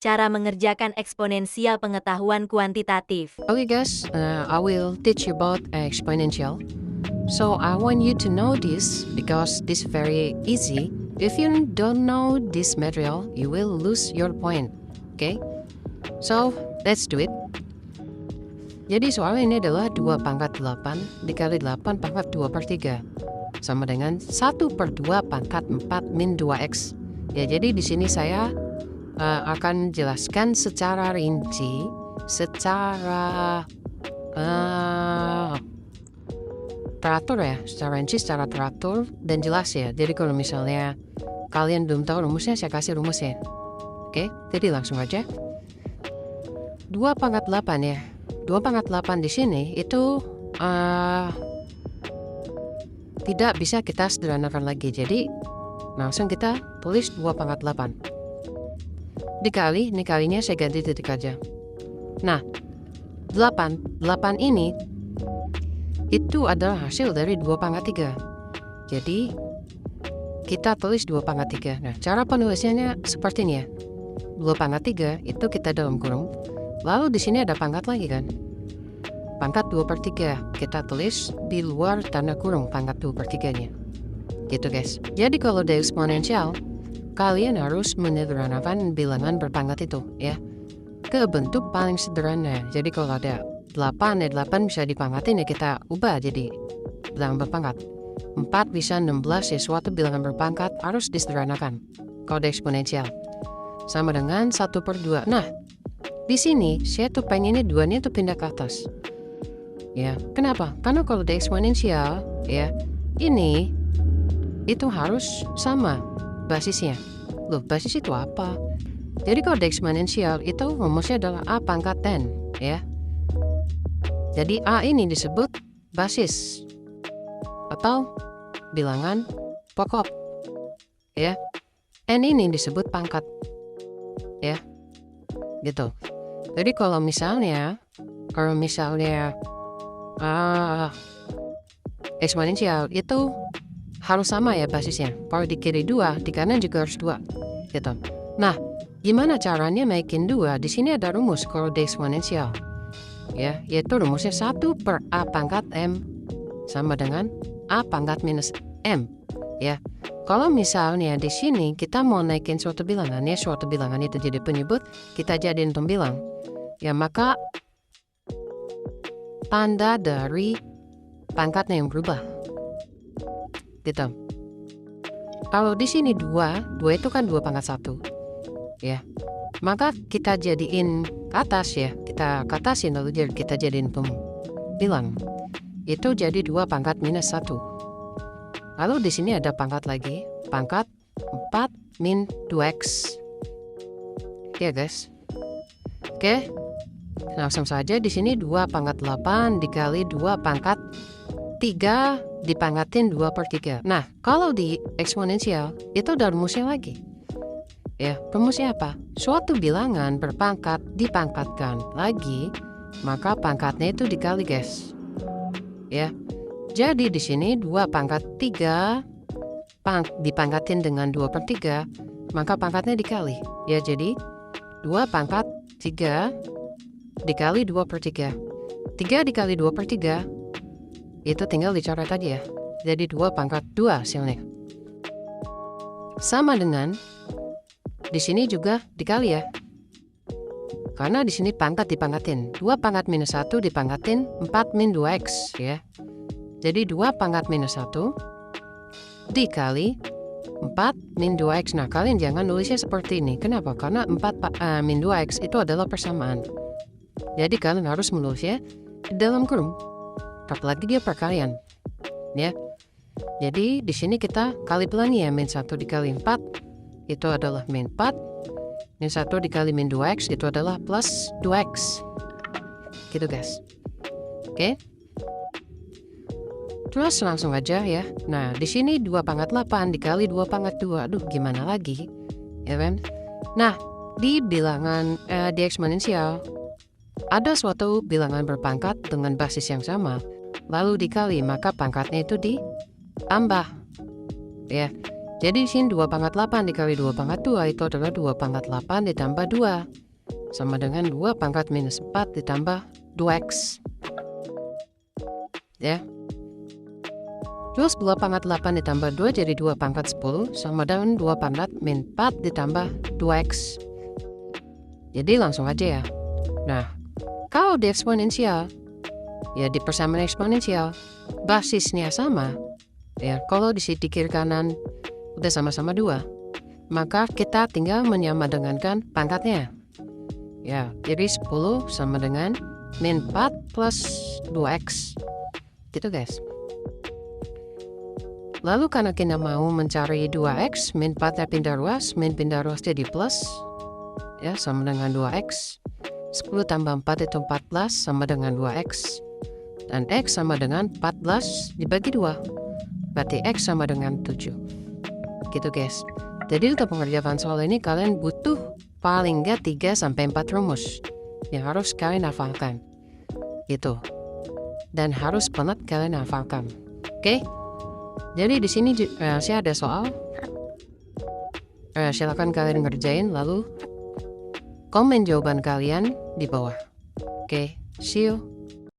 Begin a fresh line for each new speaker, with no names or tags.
Cara mengerjakan eksponensial pengetahuan kuantitatif.
Okay guys, I will teach you about exponential. So I want you to know this because this is very easy. If you don't know this material, you will lose your point. Okay? So let's do it. Jadi soal ini adalah 2 pangkat 8 dikali 8 pangkat 2 per 3. Sama dengan 1 per 2 pangkat 4 min 2x. Ya, jadi di sini saya akan jelaskan secara rinci, secara teratur ya, secara rinci, secara teratur dan jelas ya. Jadi kalau misalnya kalian belum tahu rumusnya, saya kasih rumusnya. Oke, jadi langsung aja. 2 pangkat 8 ya. 2 pangkat 8 di sini itu tidak bisa kita sederhanakan lagi. Jadi langsung kita tulis 2 pangkat 8. Dikali, ini kalinya saya ganti titik aja. Nah, 8 ini itu adalah hasil dari 2 pangkat 3. Jadi kita tulis 2 pangkat 3. Nah, cara penulisannya seperti ini ya. 2 pangkat 3 itu kita dalam kurung. Lalu di sini ada pangkat lagi kan. Pangkat 2 per 3 kita tulis di luar tanda kurung pangkat 2 per 3-nya. Gitu guys. Jadi kalau di eksponensial, kalian harus menyederhanakan bilangan berpangkat itu ya. Ke bentuk paling sederhana. Jadi kalau ada 8 bisa dipangkatin ya kita ubah jadi bilangan berpangkat. 4 bisa 16 ya suatu bilangan berpangkat harus disederhanakan. Kalau di eksponensial. Sama dengan 1 per 2. Nah, di sini saya tuh pengennya 2-nya tuh pindah ke atas. Ya, kenapa? Karena kalau di eksponensial ya, ini itu harus sama basisnya. Loh, basis itu apa? Jadi kalau di eksponensial itu rumusnya adalah A pangkat n ya. Jadi A ini disebut basis atau bilangan pokok ya. N ini disebut pangkat ya. Gitu. Jadi kalau misalnya eksponensial itu harus sama ya basisnya. Kalau di kiri 2, di kanan juga harus 2. Gitu. Nah, gimana caranya naikin 2? Di sini ada rumus kalau di eksponensial. Ya, yaitu rumusnya 1 per A pangkat M sama dengan A pangkat minus M. Ya. Kalau misalnya di sini kita mau naikin suatu bilangan ya, suatu bilangan itu jadi penyebut, kita jadiin pembilang. Ya, maka tanda dari pangkatnya yang berubah. Gitu. Kalau di sini 2 itu kan 2 pangkat 1. Ya. Maka kita jadiin ke atas ya. Kita ke atasin lalu kita jadiin pembilang. Itu jadi 2 pangkat minus 1. Lalu di sini ada pangkat lagi, pangkat 4 min 2x. Ya guys. Oke. Langsung saja di sini 2 pangkat 8 dikali 2 pangkat 3 dipangkatin 2 per 3. Nah, kalau di eksponensial itu ada rumusnya lagi. Ya, rumusnya apa? Suatu bilangan berpangkat dipangkatkan lagi, maka pangkatnya itu dikali, guys. Ya. Jadi di sini 2 pangkat 3 dipangkatin dengan 2 per 3, maka pangkatnya dikali. Ya, jadi 2 pangkat 3 dikali 2 per 3. 3 dikali 2 per 3 itu tinggal dicoret aja ya. Jadi 2 pangkat 2 hasilnya. Sama dengan di sini juga dikali ya. Karena di sini pangkat dipangkatin. 2 pangkat minus 1 dipangkatin 4 min 2x ya. Jadi 2 pangkat minus 1 dikali 4 min 2x. Nah, kalian jangan nulisnya seperti ini. Kenapa? Karena 4 min 2x itu adalah persamaan. Jadi kalian harus menulisnya di dalam kurung. Apalagi dia perkalian. Ya. Jadi di sini kita kali pelangi ya. Min 1 dikali 4 itu adalah min 4. Min 1 dikali min 2x itu adalah plus 2x. Gitu guys. Oke. Terus langsung aja ya. Nah, di sini 2 pangkat 8 dikali 2 pangkat 2. Aduh, gimana lagi? Ya kan? Nah, di bilangan di eksponensial ada suatu bilangan berpangkat dengan basis yang sama. Lalu dikali, maka pangkatnya itu ditambah. Ya. Jadi di sini 2 pangkat 8 dikali 2 pangkat 2 itu adalah 2 pangkat 8 ditambah 2. Sama dengan 2 pangkat minus 4 ditambah 2x. Ya. Terus 2 pangkat 8 ditambah 2 jadi 2 pangkat 10 sama dengan 2 pangkat min 4 ditambah 2x. Jadi langsung aja ya. Nah, kalau di eksponensial, ya di persamaan eksponensial, basisnya sama. Ya, kalau di sisi kiri kanan udah sama-sama 2, maka kita tinggal menyamadengankan pangkatnya. Ya, jadi 10 sama dengan min 4 plus 2x. Gitu guys. Lalu karena kita mau mencari 2x, min 4-nya pindah ruas, min pindah ruas jadi plus. Ya, sama dengan 2x. 10 tambah 4 itu 14 sama dengan 2x. Dan x sama dengan 14 dibagi 2. Berarti x sama dengan 7. Gitu guys. Jadi untuk pengerjaan soal ini kalian butuh paling nggak 3-4 rumus yang harus kalian hafalkan. Gitu. Dan harus banget kalian hafalkan. Oke? Jadi di sini saya ada soal. Silakan kalian ngerjain lalu komen jawaban kalian di bawah. Oke, see you.